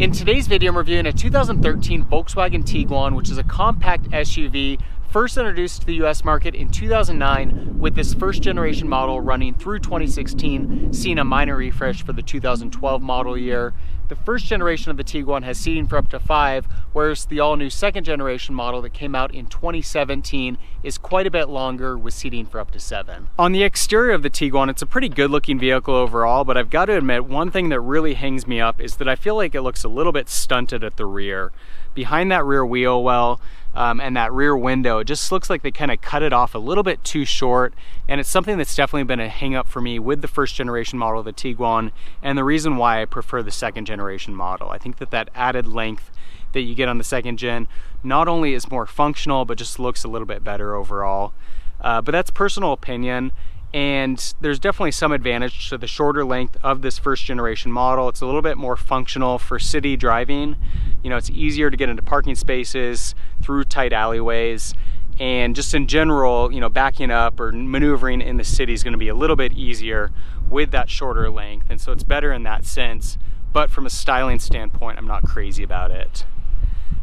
In today's video, I'm reviewing a 2013 Volkswagen Tiguan, which is a compact SUV first introduced to the US market in 2009 with this first generation model running through 2016, seeing a minor refresh for the 2012 model year. The first generation of the Tiguan has seating for up to 5, whereas the all-new second generation model that came out in 2017 is quite a bit longer with seating for up to 7. On the exterior of the Tiguan, it's a pretty good looking vehicle overall, but I've got to admit one thing that really hangs me up is that I feel like it looks a little bit stunted at the rear. Behind that rear wheel well and that rear window, it just looks like they kind of cut it off a little bit too short, and it's something that's definitely been a hang up for me with the first generation model of the Tiguan, and the reason why I prefer the second generation model. I think that added length that you get on the second gen not only is more functional, but just looks a little bit better overall. But that's personal opinion, and there's definitely some advantage to the shorter length of this first generation model. It's a little bit more functional for city driving. You know, it's easier to get into parking spaces through tight alleyways, and just in general, you know, backing up or maneuvering in the city is going to be a little bit easier with that shorter length, and so it's better in that sense. But from a styling standpoint, I'm not crazy about it.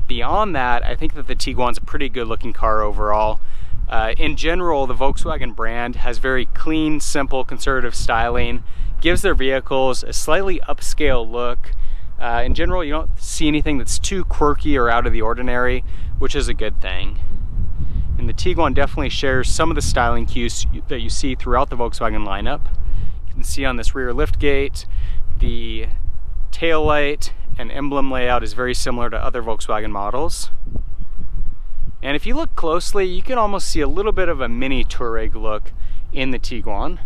Beyond that, I think that the Tiguan's a pretty good looking car overall. In general, the Volkswagen brand has very clean, simple, conservative styling, gives their vehicles a slightly upscale look. In general, you don't see anything that's too quirky or out of the ordinary, which is a good thing. And the Tiguan definitely shares some of the styling cues that you see throughout the Volkswagen lineup. You can see on this rear liftgate, the tail light and emblem layout is very similar to other Volkswagen models. And if you look closely, you can almost see a little bit of a mini Touareg look in the Tiguan,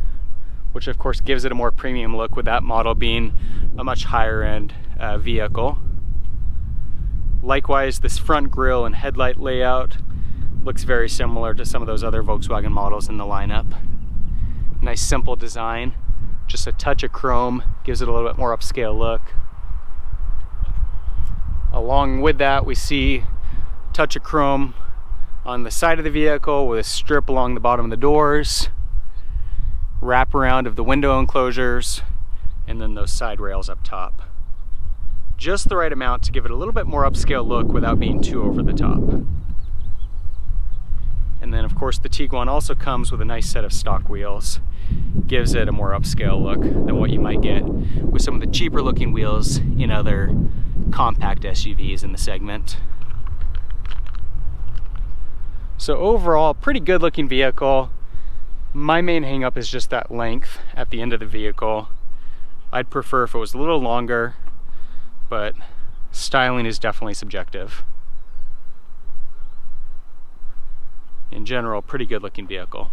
which of course gives it a more premium look, with that model being a much higher end vehicle. Likewise, this front grille and headlight layout looks very similar to some of those other Volkswagen models in the lineup. Nice simple design, just a touch of chrome gives it a little bit more upscale look. Along with that, we see a touch of chrome on the side of the vehicle with a strip along the bottom of the doors, wraparound of the window enclosures, and then those side rails up top. Just the right amount to give it a little bit more upscale look without being too over the top. And then of course the Tiguan also comes with a nice set of stock wheels. Gives it a more upscale look than what you might get with some of the cheaper looking wheels in other compact SUVs in the segment. So overall, pretty good looking vehicle. My main hang up is just that length at the end of the vehicle. I'd prefer if it was a little longer, but styling is definitely subjective. In general, pretty good looking vehicle.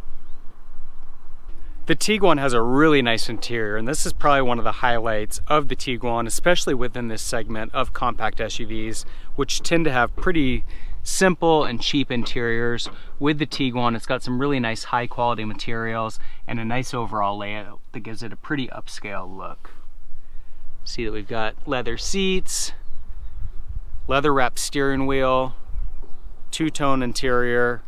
The Tiguan has a really nice interior, and this is probably one of the highlights of the Tiguan, especially within this segment of compact SUVs, which tend to have pretty simple and cheap interiors. With the Tiguan, it's got some really nice high quality materials and a nice overall layout that gives it a pretty upscale look. See that we've got leather seats, leather wrapped steering wheel, two-tone interior,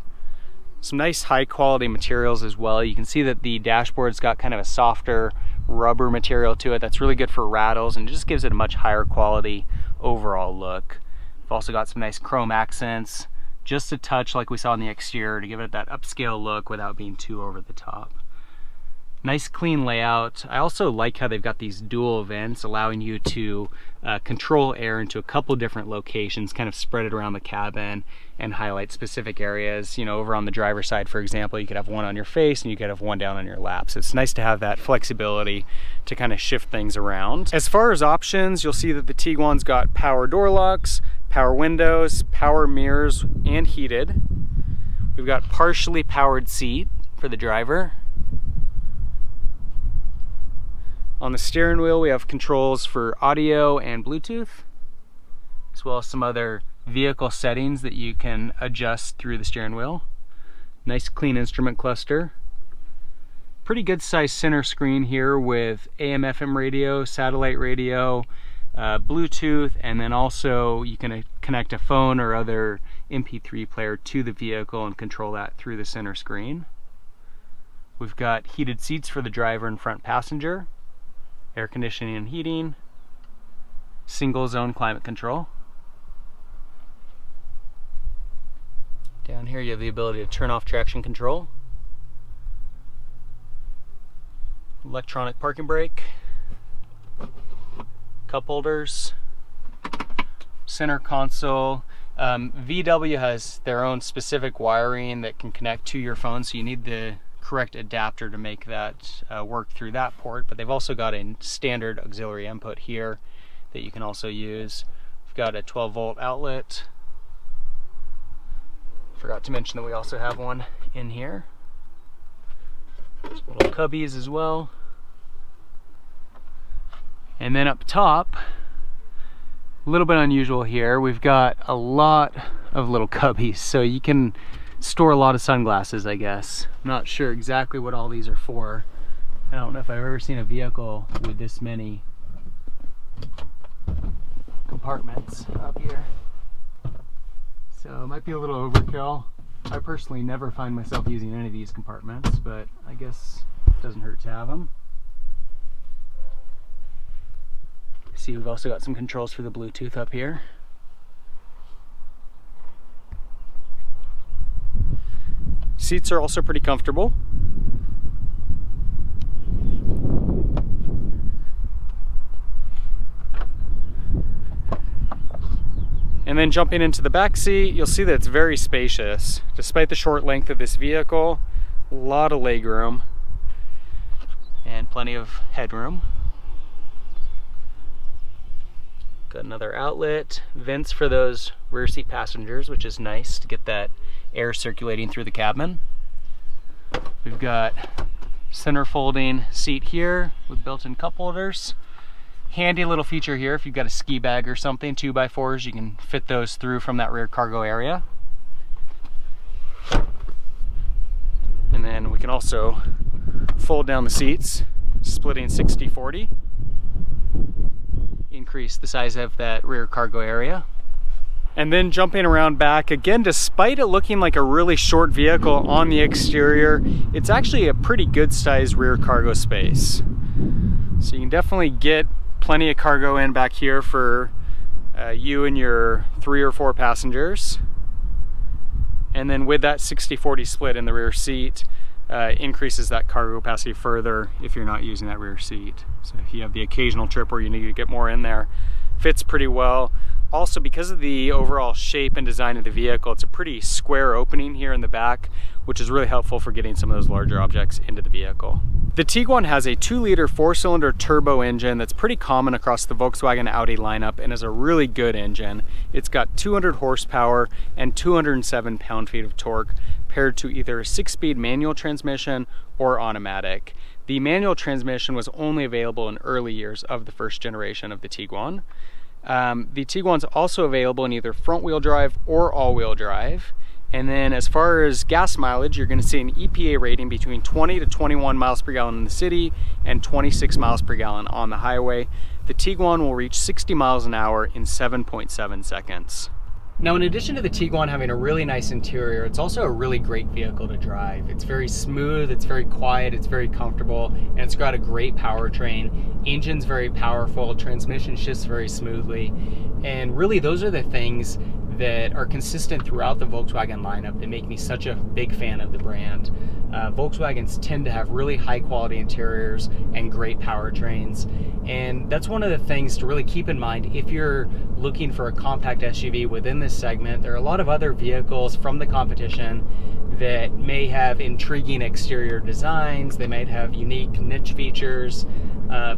some nice high quality materials as well. You can see that the dashboard's got kind of a softer rubber material to it that's really good for rattles, and it just gives it a much higher quality overall look. We've also got some nice chrome accents, just a touch like we saw on the exterior to give it that upscale look without being too over the top. Nice clean layout. I also like how they've got these dual vents allowing you to control air into a couple different locations, kind of spread it around the cabin and highlight specific areas. You know, over on the driver's side, for example, you could have one on your face and you could have one down on your lap. So it's nice to have that flexibility to kind of shift things around. As far as options, you'll see that the Tiguan's got power door locks, power windows, power mirrors, and heated. We've got partially powered seat for the driver. On the steering wheel, we have controls for audio and Bluetooth, as well as some other vehicle settings that you can adjust through the steering wheel. Nice clean instrument cluster. Pretty good sized center screen here with AM/FM radio, satellite radio, Bluetooth, and then also you can connect a phone or other MP3 player to the vehicle and control that through the center screen. We've got heated seats for the driver and front passenger, air conditioning and heating, single zone climate control. Down here you have the ability to turn off traction control. Electronic parking brake. Cup holders. Center console. VW has their own specific wiring that can connect to your phone, so you need the correct adapter to make that work through that port, but they've also got a standard auxiliary input here that you can also use. We've got a 12-volt outlet. Forgot to mention that we also have one in here. Some little cubbies as well. And then up top, a little bit unusual here, we've got a lot of little cubbies, so you can store a lot of sunglasses, I guess. I'm not sure exactly what all these are for. I don't know if I've ever seen a vehicle with this many compartments up here. So it might be a little overkill. I personally never find myself using any of these compartments, but I guess it doesn't hurt to have them. See, we've also got some controls for the Bluetooth up here. Seats are also pretty comfortable. And then jumping into the back seat, you'll see that it's very spacious. Despite the short length of this vehicle, a lot of leg room and plenty of headroom. Got another outlet, vents for those rear seat passengers, which is nice to get that air circulating through the cabin. We've got center folding seat here with built-in cup holders. Handy little feature here if you've got a ski bag or something, 2x4s, you can fit those through from that rear cargo area. And then we can also fold down the seats, splitting 60-40. Increase the size of that rear cargo area. And then jumping around back, again, despite it looking like a really short vehicle on the exterior, it's actually a pretty good sized rear cargo space. So you can definitely get plenty of cargo in back here for you and your 3 or 4 passengers. And then with that 60-40 split in the rear seat, increases that cargo capacity further if you're not using that rear seat. So if you have the occasional trip where you need to get more in there, fits pretty well. Also, because of the overall shape and design of the vehicle, it's a pretty square opening here in the back, which is really helpful for getting some of those larger objects into the vehicle. The Tiguan has a 2-liter 4-cylinder turbo engine that's pretty common across the Volkswagen Audi lineup and is a really good engine. It's got 200 horsepower and 207 pound-feet of torque, paired to either a 6-speed manual transmission or automatic. The manual transmission was only available in early years of the first generation of the Tiguan. The Tiguan's also available in either front-wheel drive or all-wheel drive. And then as far as gas mileage, you're going to see an EPA rating between 20 to 21 miles per gallon in the city and 26 miles per gallon on the highway. The Tiguan will reach 60 miles an hour in 7.7 seconds. Now, in addition to the Tiguan having a really nice interior, it's also a really great vehicle to drive. It's very smooth, it's very quiet, it's very comfortable, and it's got a great powertrain. Engine's very powerful, transmission shifts very smoothly, and really those are the things that are consistent throughout the Volkswagen lineup that make me such a big fan of the brand. Volkswagens tend to have really high quality interiors and great powertrains, and that's one of the things to really keep in mind if you're looking for a compact SUV within this segment. There are a lot of other vehicles from the competition that may have intriguing exterior designs, they might have unique niche features,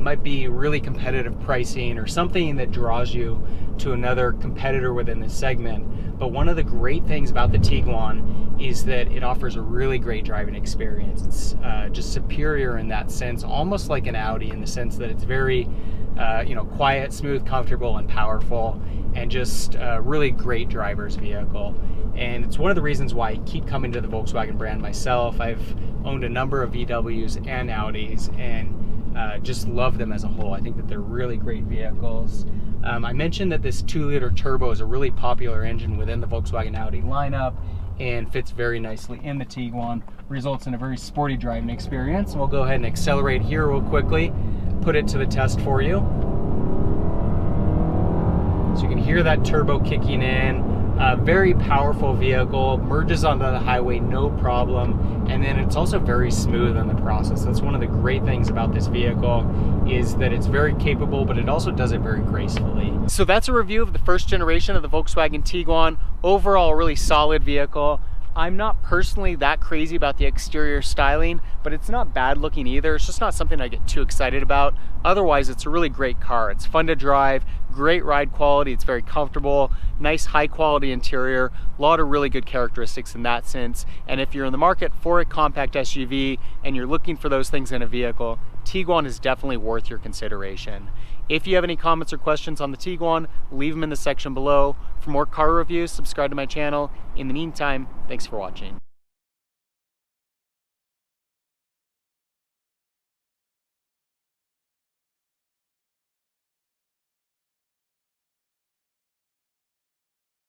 might be really competitive pricing or something that draws you to another competitor within this segment. But one of the great things about the Tiguan is that it offers a really great driving experience. It's just superior in that sense, almost like an Audi in the sense that it's very quiet, smooth, comfortable, and powerful, and just a really great driver's vehicle. And it's one of the reasons why I keep coming to the Volkswagen brand myself. I've owned a number of VWs and Audis, and just love them as a whole. I think that they're really great vehicles. I mentioned that this 2-liter turbo is a really popular engine within the Volkswagen Audi lineup and fits very nicely in the Tiguan, results in a very sporty driving experience. And we'll go ahead and accelerate here real quickly, put it to the test for you. So you can hear that turbo kicking in. Very powerful vehicle, merges onto the highway no problem, and then it's also very smooth in the process. That's one of the great things about this vehicle, is that it's very capable, but it also does it very gracefully. So that's a review of the first generation of the Volkswagen Tiguan. Overall, a really solid vehicle. I'm not personally that crazy about the exterior styling, but it's not bad looking either. It's just not something I get too excited about. Otherwise, it's a really great car. It's fun to drive, great ride quality, it's very comfortable, nice high quality interior, a lot of really good characteristics in that sense. And if you're in the market for a compact SUV and you're looking for those things in a vehicle, Tiguan is definitely worth your consideration. If you have any comments or questions on the Tiguan, leave them in the section below. For more car reviews, subscribe to my channel. In the meantime, thanks for watching.